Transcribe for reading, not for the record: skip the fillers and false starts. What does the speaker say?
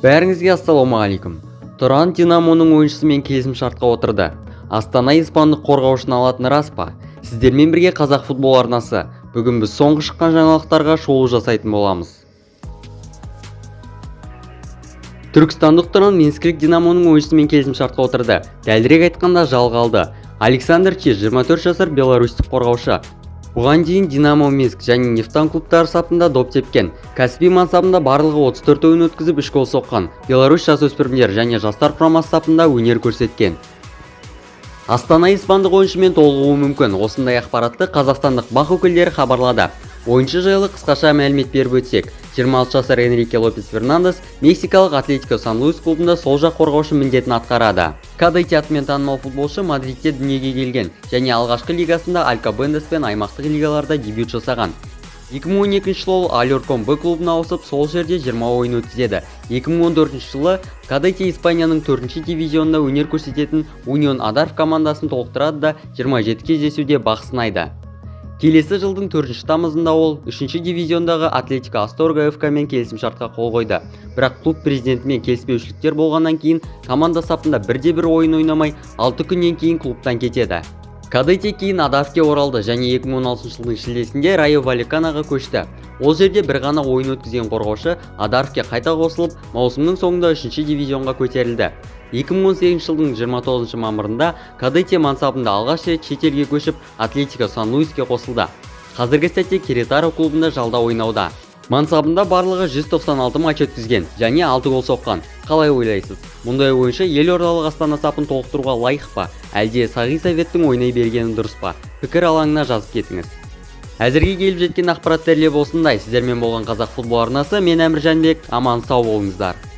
Бәріңізге ассалаумағалейкум. Тұран Динамоның ойыншысымен келісім-шартқа отырды. Астана испандық қорғаушыны алатыны рас па? Сіздермен бірге қазақ футбол арнасы. Бүгін біз соңғы шыққан жаңалықтарға шолу жасайтын боламыз. Түркістандық Тұран Минскілік Динамоның ойыншысымен келісім-шартқа отырды. Дәлірек айтқанда жалға алды. Александр Чиж, 24 жасар беларусьтік қорғаушы. Бұған дейін Динамо Минск және Нефтан клубтары сапында доп тепкен. Кәсіби мансабында барлығы 34 ойын өткізіп 3 гол соққан. Беларусь жасөспірімдер және жастар құрамасы сапында өнер көрсеткен. Астана испандық ойыншымен толығуы мүмкін. Осындай ақпаратты қазақстандық бақ өкілдері хабарлады. Ойыншы жайлы қысқаша мәлімет беріп өтсек, 26 жасар Энрике Лопес Фернандес мексикалық Атлетико Сан-Луис клубында сол жақ қорғаушы міндетін атқарады. Кадетти атымен танымал футболшы Мадридте дүниеге келген және алғашқы лигасында Алькобендес пен аймақтық лигаларда дебют жасаған. 2012 жылы ол Алькорком Б клубына ауысып, сол жерде 20 ойын өткізеді. 2014 жылы Кадетти Испанияның 4-ші дивизионында өнер көрсететін Унион Адарф командасын толықтырады да 27 кездесуде бақ сынайды. Келесі жылдың 4 тамызында ол 3-ші дивизиондағы Атлетико Асторга ФК мен келісім-шартқа қол қойды. Бірақ клуб президентімен келіспеушіліктер болғаннан кейін команда сапында бірде-бір ойын ойнамай 6 күннен кейін клубтан кетеді. Кадетти кейін Адарфке оралды және 2016 жылдың шілдесінде Райо Валлеканоға көшті. Ол жерде бір ғана ойын өткізген қорғаушы Адарфке қайта қосылып, маусымның соңында 3-ші дивизионға көтерілді. 2018 жылдың 29 мамырында Кадетти мансабында алғаш рет шетелге көшіп, Атлетико Сан-Луиске қосылды. Қазіргі сәтте Керетаро клубында жалда ойнауда. Мансабында барлығы 196 матч өткізген және 6 гол соққан. Қалай ойлайсыз? Мұндай ойыншы елордалық Астана сапын толықтыруға лайық па? Әлде Сағи Советтің ойнай бергені дұрыс па? Пікір алаңына жазып кетіңіз. Әзірге келіп жеткен ақпараттар осындай. Сіздермен болған қазақ футбол арнасы, мен Әмір Жәнбек. Аман сау болыңыздар.